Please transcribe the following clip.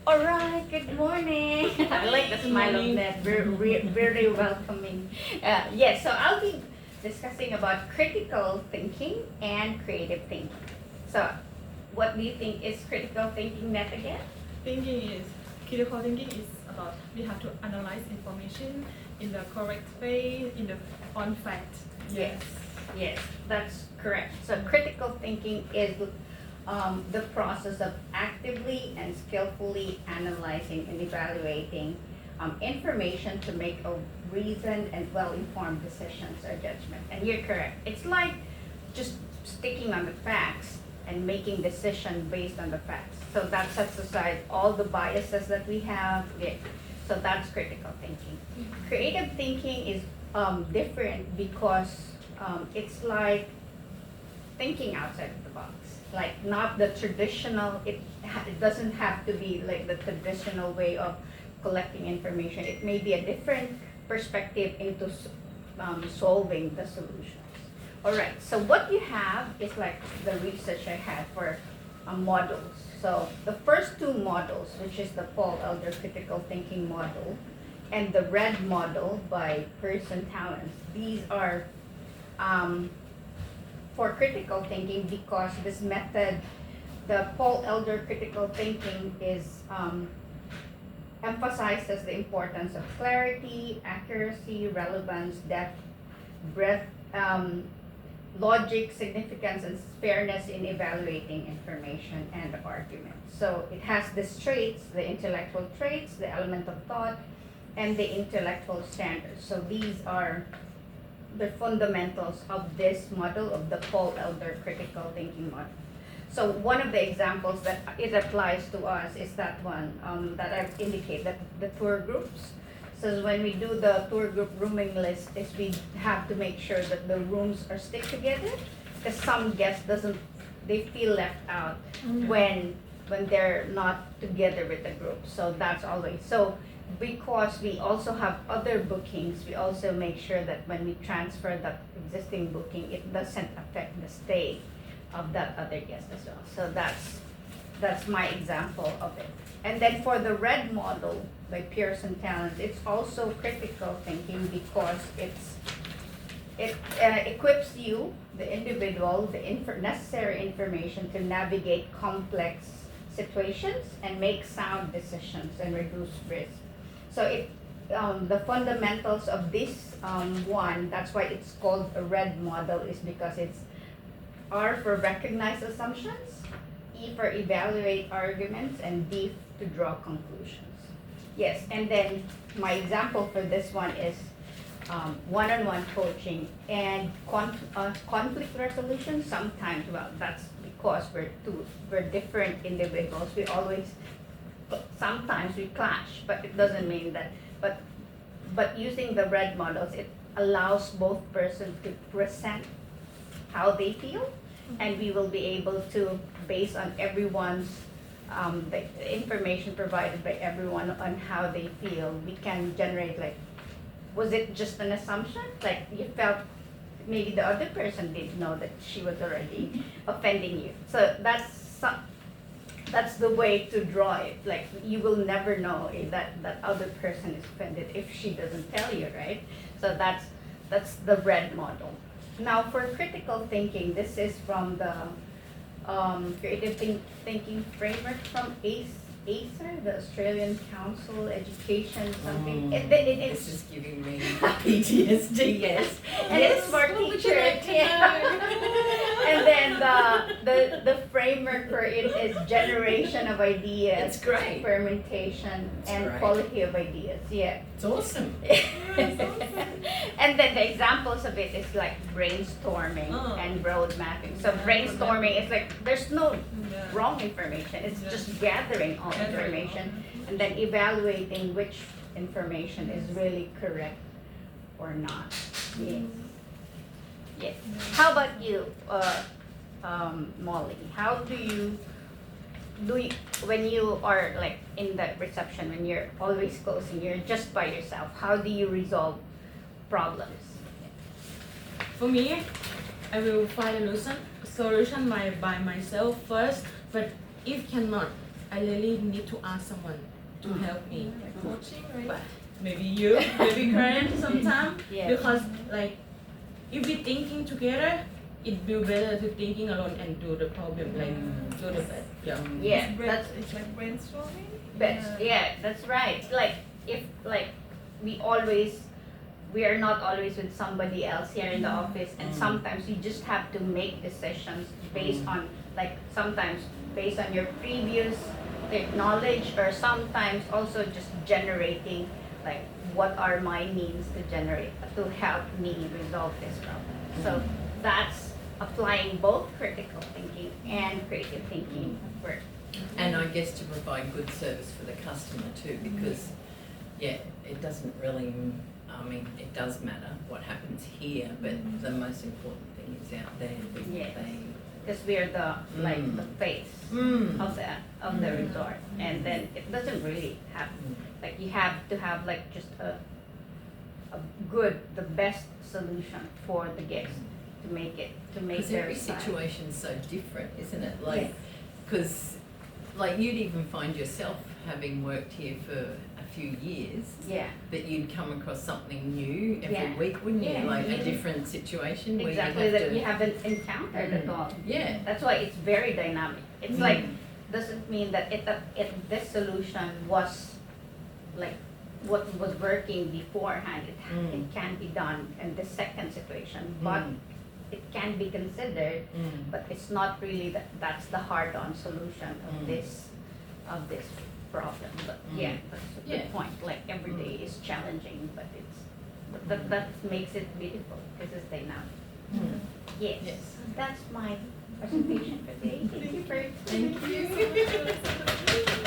All right, good morning. I like the smile of that, very welcoming. Yes, so I'll be discussing about critical thinking and creative thinking. So, what do you think is critical thinking, Net, again? Thinking is critical thinking is about we have to analyze information in the correct way, in the on fact. Yes, yes, that's correct. So, critical thinking is the process of actively and skillfully analyzing and evaluating information to make a reasoned and well-informed decisions or judgment. And you're correct. It's like just sticking on the facts and making decision based on the facts. So that sets aside all the biases that we have. Yeah. So that's critical thinking. Creative thinking is different because it's like thinking outside of the box, like not the traditional. It doesn't have to be like the traditional way of collecting information. It may be a different perspective into solving the solutions. All right. So what you have is like the research I had for models. So the first two models, which is the Paul Elder critical thinking model and the red model by Pearson Towns, these are for critical thinking because this method, the Paul Elder critical thinking, is emphasizes the importance of clarity, accuracy, relevance, depth, breadth, logic, significance, and fairness in evaluating information and arguments. So it has these traits, the intellectual traits, the element of thought, and the intellectual standards. So these are the fundamentals of this model, of the Paul Elder critical thinking model. So one of the examples that it applies to us is that one that I've indicated, that the tour groups. So when we do the tour group rooming list, is we have to make sure that the rooms are stick together, because some guests they feel left out when they're not together with the group. So that's always so. Because we also have other bookings, we also make sure that when we transfer that existing booking, it doesn't affect the stay of that other guest as well. So that's my example of it. And then for the red model by Pearson Talent, it's also critical thinking because it equips you, the individual, the necessary information to navigate complex situations and make sound decisions and reduce risk. So the fundamentals of this one, that's why it's called a red model, is because it's R for recognize assumptions, E for evaluate arguments, and D to draw conclusions. Yes, and then my example for this one is one-on-one coaching and conflict resolution. Sometimes, well, that's because we're different individuals. Sometimes we clash, but it doesn't mean that. But using the red models, it allows both persons to present how they feel, and we will be able to, based on everyone's the information provided by everyone on how they feel, we can generate like, was it just an assumption? Like you felt maybe the other person didn't know that she was already offending you. So that's the way to draw it. Like you will never know if that other person is offended if she doesn't tell you, right? So that's the red model. Now for critical thinking, this is from the creative thinking framework from ACER, the Australian Council Education something. It's just giving me PTSD. Yes, and it's for teachers. And then the framework for it is generation of ideas, It's great. fermentation, It's and great. quality of ideas. Yeah. It's awesome. And then the examples of it is like brainstorming and road mapping. So brainstorming is like there's no wrong information. It's just gathering all information and then evaluating which information is really correct or not. Yes. Yes. How about you, Molly? How do you when you are like in the reception, when you're always closing, you're just by yourself? How do you resolve problems? For me, I will find a solution by myself first. But if cannot, I really need to ask someone to help me. Like coaching, right? But maybe you, maybe Karen sometime. Yeah. Because like if we thinking together, it will better to thinking alone and do the problem like do the best. Yeah. Yeah, It's like brainstorming. But yeah, that's right. Like if like we are not always with somebody else here in the office, and sometimes you just have to make decisions based on like sometimes based on your previous knowledge, or sometimes also just generating like what are my means to generate to help me resolve this problem. So that's applying both critical thinking and creative thinking work. And I guess to provide good service for the customer too, because, yeah, it doesn't really, I mean, it does matter what happens here, but the most important thing is out there. Yeah. They, Because we are the like the face of the resort, and then it doesn't really have like you have to have like just a the best solution for the guest to make Because their every style. situation's so different, isn't it? Like, Yes. because, like, you'd even find yourself having worked here for a few years, Yeah, that you'd come across something new every Yeah. week, wouldn't you? Yeah, Like yeah. a different situation where exactly, you have that to. you haven't encountered at all. Yeah. That's why it's very dynamic. It's like doesn't mean that this solution was like what was working beforehand. It can be done in the second situation, but it can be considered, but it's not really that's the hard-on solution of this problem. But yeah, that's a good Yeah. point. Like every day is challenging, but that makes it beautiful because it's dynamic. Yes, Yes. that's my presentation for today. Thank you for Thank you.